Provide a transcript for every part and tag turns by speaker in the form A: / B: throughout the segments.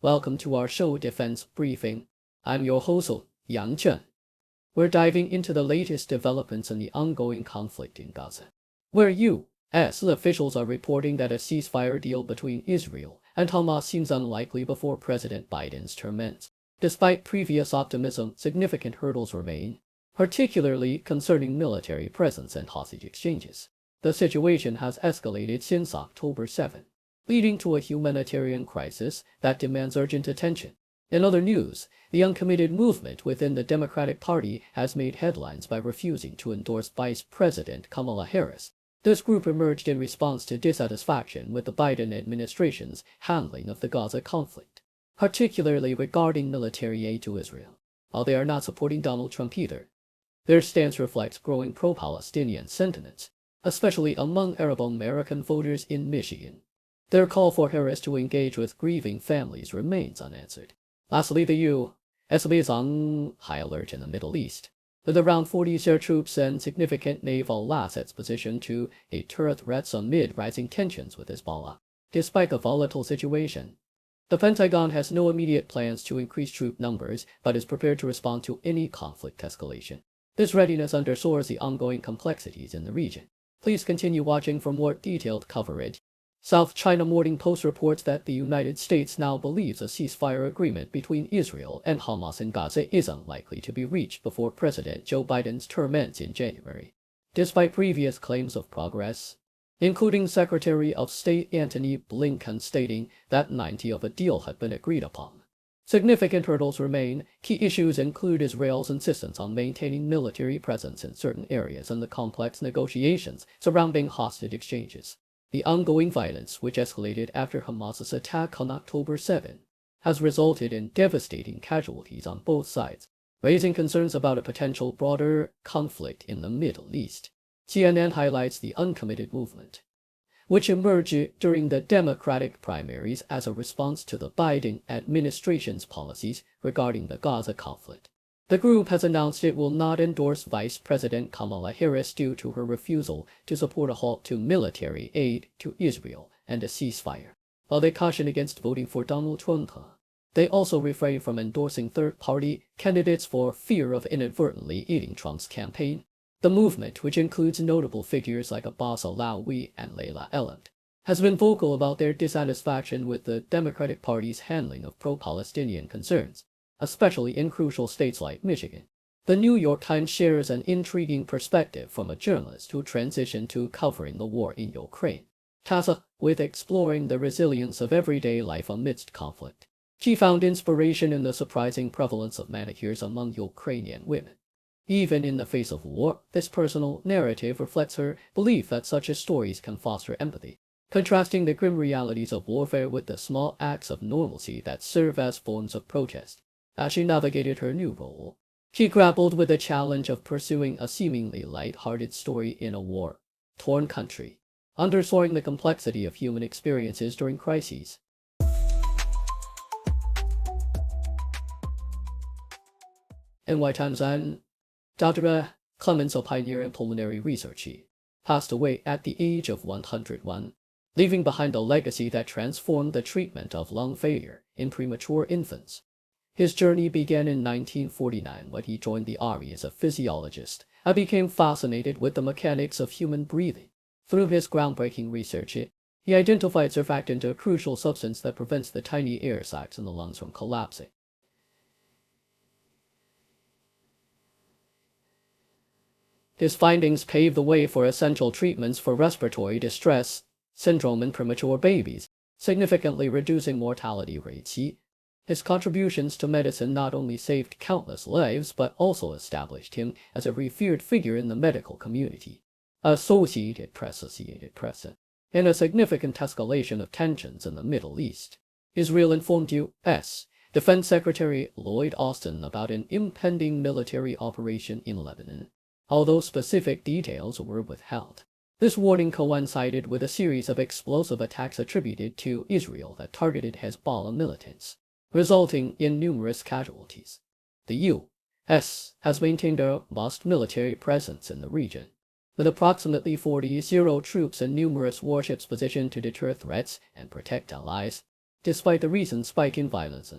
A: Welcome to our show Defense Briefing. I'm your host, Liang Jun. We're diving into the latest developments in the ongoing conflict in Gaza, where U.S. officials are reporting that a ceasefire deal between Israel and Hamas seems unlikely before President Biden's term ends. Despite previous optimism, significant hurdles remain, particularly concerning military presence and hostage exchanges. The situation has escalated since October 7, leading to a humanitarian crisis that demands urgent attention. In other news, the Uncommitted movement within the Democratic Party has made headlines by refusing to endorse Vice President Kamala Harris. This group emerged in response to dissatisfaction with the Biden administration's handling of the Gaza conflict, particularly regarding military aid to Israel. While they are not supporting Donald Trump either, their stance reflects growing pro-Palestinian sentiments, especially among Arab American voters in Michigan. Their call for Harris to engage with grieving families remains unanswered. Lastly, the U.S. is on high alert in the Middle East, with around 40 air troops and significant naval assets positioned to deter threats amid rising tensions with Hezbollah. Despite the volatile situation, the Pentagon has no immediate plans to increase troop numbers but is prepared to respond to any conflict escalation. This readiness underscores the ongoing complexities in the region. Please continue watching for more detailed coverage. South China Morning Post reports that the United States now believes a ceasefire agreement between Israel and Hamas in Gaza is unlikely to be reached before President Joe Biden's term ends in January, despite previous claims of progress, including Secretary of State Antony Blinken stating that 90% of a deal had been agreed upon. Significant hurdles remain. Key issues include Israel's insistence on maintaining military presence in certain areas and the complex negotiations surrounding hostage exchanges. The ongoing violence, which escalated after Hamas's attack on October 7, has resulted in devastating casualties on both sides, raising concerns about a potential broader conflict in the Middle East. CNN highlights the Uncommitted movement, which emerged during the Democratic primaries as a response to the Biden administration's policies regarding the Gaza conflict. The group has announced it will not endorse Vice President Kamala Harris due to her refusal to support a halt to military aid to Israel and a ceasefire. While they caution against voting for Donald Trump, they also refrain from endorsing third-party candidates for fear of inadvertently aiding Trump's campaign. The movement, which includes notable figures like Abbas Alawi and Layla Elland, has been vocal about their dissatisfaction with the Democratic Party's handling of pro-Palestinian concerns, especially in crucial states like Michigan. The New York Times shares an intriguing perspective from a journalist who transitioned to covering the war in Ukraine, tasked with exploring the resilience of everyday life amidst conflict. She found inspiration in the surprising prevalence of manicures among Ukrainian women. Even in the face of war, this personal narrative reflects her belief that such stories can foster empathy, contrasting the grim realities of warfare with the small acts of normalcy that serve as forms of protest. As she navigated her new role, she grappled with the challenge of pursuing a seemingly light-hearted story in a war-torn country, underscoring the complexity of human experiences during crises. NY Times and Dr. Clemens, a pioneer in pulmonary research, passed away at the age of 101, leaving behind a legacy that transformed the treatment of lung failure in premature infants. His journey began in 1949 when he joined the Army as a physiologist and became fascinated with the mechanics of human breathing. Through his groundbreaking research, he identified surfactant, a crucial substance that prevents the tiny air sacs in the lungs from collapsing. His findings paved the way for essential treatments for respiratory distress syndrome in premature babies, significantly reducing mortality rates. His contributions to medicine not only saved countless lives but also established him as a revered figure in the medical community. Associated Press. In a significant escalation of tensions in the Middle East, Israel informed U.S. Defense Secretary Lloyd Austin about an impending military operation in Lebanon, although specific details were withheld. This warning coincided with a series of explosive attacks attributed to Israel that targeted Hezbollah militants, resulting in numerous casualties. The U.S. has maintained a robust military presence in the region, with approximately 40 troops and numerous warships positioned to deter threats and protect allies. despite the recent spike in violence.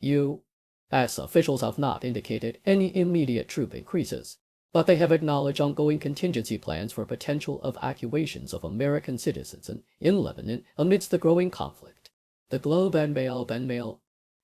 A: U.S. officials have not indicated any immediate troop increases, but they have acknowledged ongoing contingency plans for potential evacuations of American citizens in Lebanon amidst the growing conflict. The Globe and Mail.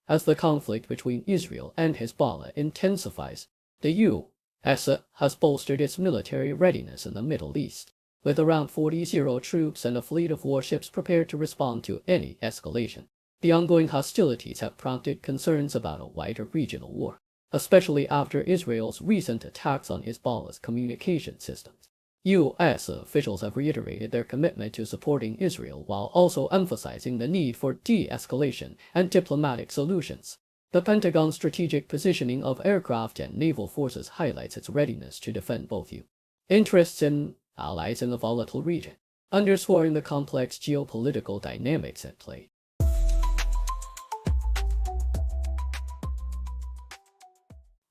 A: As the conflict between Israel and Hezbollah intensifies, the U.S. has bolstered its military readiness in the Middle East, with around 40 troops and a fleet of warships prepared to respond to any escalation. The ongoing hostilities have prompted concerns about a wider regional war, especially after Israel's recent attacks on Hezbollah's communication systems. U.S. officials have reiterated their commitment to supporting Israel while also emphasizing the need for de-escalation and diplomatic solutions. The Pentagon's strategic positioning of aircraft and naval forces highlights its readiness to defend both U.S. interests and allies in the volatile region, underscoring the complex geopolitical dynamics at play.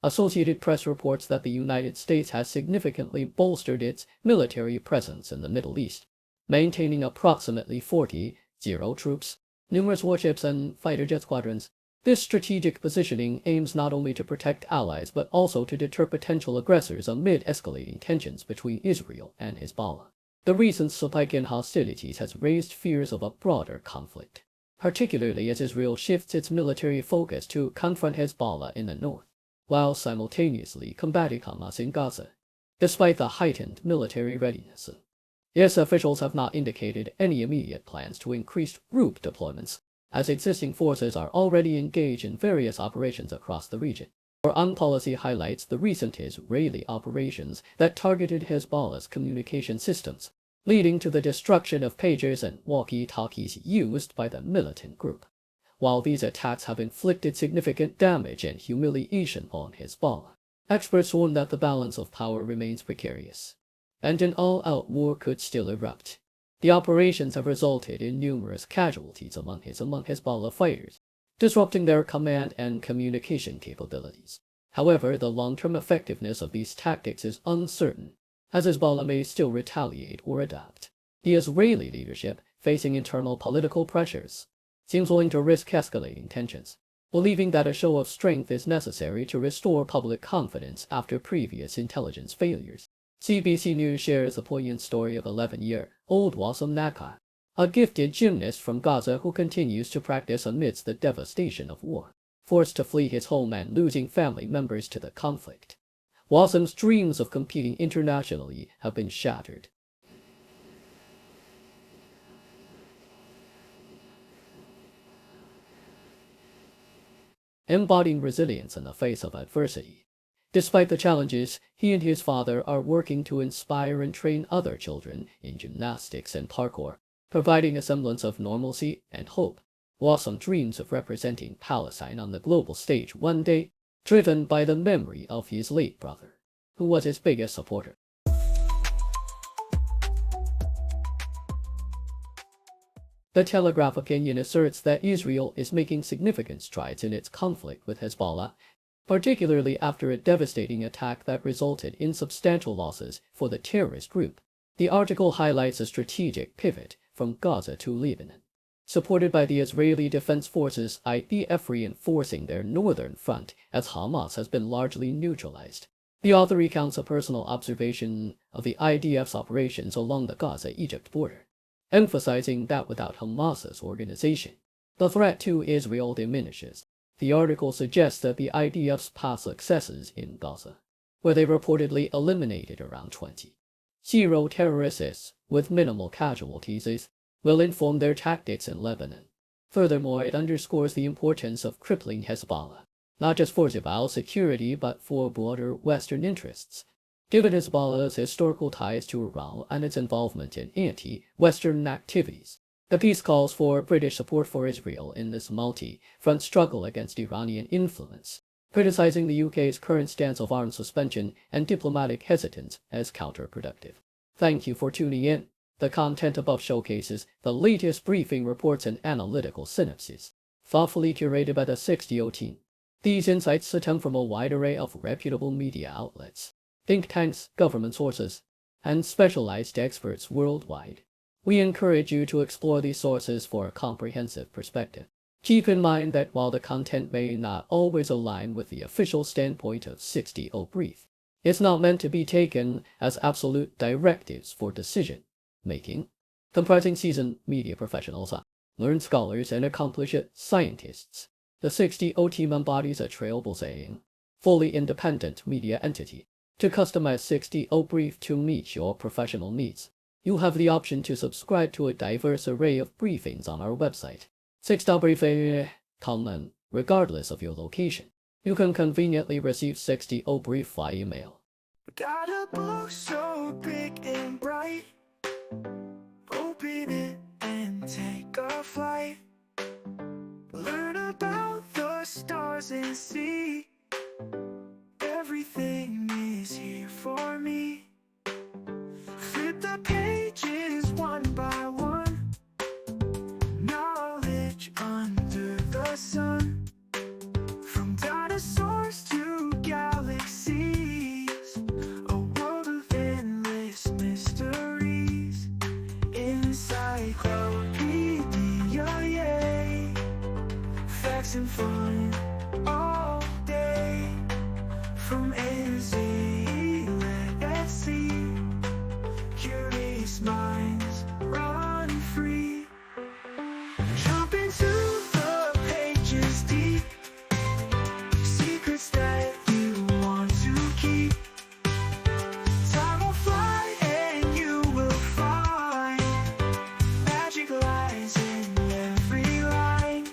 A: Associated Press reports that the United States has significantly bolstered its military presence in the Middle East, maintaining approximately 40 troops, numerous warships, and fighter jet squadrons. This strategic positioning aims not only to protect allies but also to deter potential aggressors amid escalating tensions between Israel and Hezbollah. The recent spike in hostilities has raised fears of a broader conflict, particularly as Israel shifts its military focus to confront Hezbollah in the north, while simultaneously combating Hamas in Gaza. Despite the heightened military readiness, U.S. officials have not indicated any immediate plans to increase troop deployments, as existing forces are already engaged in various operations across the region. Our policy highlights the recent Israeli operations that targeted Hezbollah's communication systems, leading to the destruction of pagers and walkie-talkies used by the militant group. While these attacks have inflicted significant damage and humiliation on Hezbollah, experts warn that the balance of power remains precarious, and an all-out war could still erupt. The operations have resulted in numerous casualties among Hezbollah fighters, disrupting their command and communication capabilities. However, the long-term effectiveness of these tactics is uncertain, as Hezbollah may still retaliate or adapt. The Israeli leadership, facing internal political pressures, seems willing to risk escalating tensions, believing that a show of strength is necessary to restore public confidence after previous intelligence failures. CBC News shares the poignant story of 11-year-old Wassam Nakar, a gifted gymnast from Gaza who continues to practice amidst the devastation of war, forced to flee his home and losing family members to the conflict. Wassam's dreams of competing internationally have been shattered. Embodying resilience in the face of adversity. Despite the challenges, he and his father are working to inspire and train other children in gymnastics and parkour, providing a semblance of normalcy and hope. Wassam dreams of representing Palestine on the global stage one day, driven by the memory of his late brother, who was his biggest supporter. The Telegraph opinion asserts that Israel is making significant strides in its conflict with Hezbollah, particularly after a devastating attack that resulted in substantial losses for the terrorist group. The article highlights a strategic pivot from Gaza to Lebanon, supported by the Israeli Defense Forces IDF reinforcing their northern front as Hamas has been largely neutralized. The author recounts a personal observation of the IDF's operations along the Gaza-Egypt border, emphasizing that without Hamas's organization, the threat to Israel diminishes. The article suggests that the IDF's past successes in Gaza, where they reportedly eliminated around 20 terrorists with minimal casualties, will inform their tactics in Lebanon. Furthermore, it underscores the importance of crippling Hezbollah, not just for civil security but for broader Western interests. Given Hezbollah's historical ties to Iran and its involvement in anti-Western activities, the piece calls for British support for Israel in this multi-front struggle against Iranian influence, criticizing the UK's current stance of arms suspension and diplomatic hesitance as counterproductive. Thank you for tuning in. The content above showcases the latest briefing reports and analytical synopses, thoughtfully curated by the 6DO team. These insights stem from a wide array of reputable media outlets, think tanks, government sources, and specialized experts worldwide. We encourage you to explore these sources for a comprehensive perspective. Keep in mind that while the content may not always align with the official standpoint of 60 brief, it's not meant to be taken as absolute directives for decision making. Comprising seasoned media professionals, learned scholars, and accomplished scientists, the 60 team embodies a trailblazing, fully independent media entity. To customize 60 brief to meet your professional needs, you'll have the option to subscribe to a diverse array of briefings on our website, 60brief.com. Regardless of your location, you can conveniently receive 60 brief via email.
B: Got a book so big and bright, open it and take a flight. Learn about the stars and see everything is here for me. Flip the pages one by one, knowledge under the sun. From dinosaurs to galaxies, a world of endless mysteries. Encyclopedia, yay! Facts and fun all day. From A to Z, let's see. Curious minds run free. Jump into the pages deep. Secrets that you want to keep. Time will fly and you will find magic lies in every line.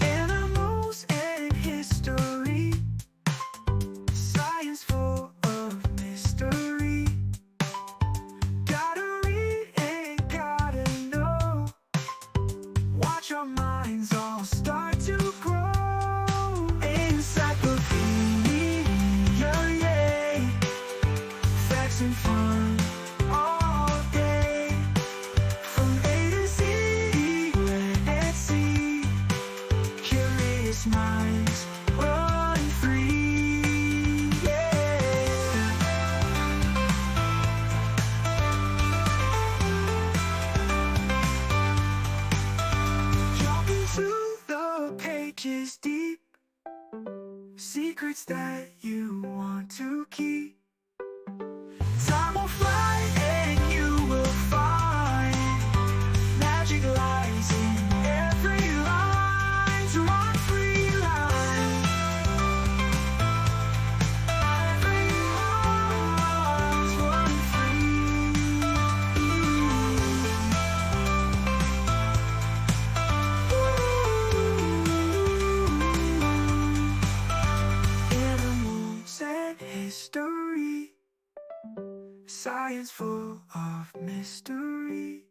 B: Animals and history, science full of mystery. Gotta read and gotta know. Watch our minds all start to grow. Encyclopedia, yay! Facts and fun all day. From A to Z, let's see. Curious minds run free, yeah. Jump into the pages deep. Secrets that you want to keep. Time will fly and you will find magic lies in every line. To run free line. Every line's run Animals and history, science full of mystery.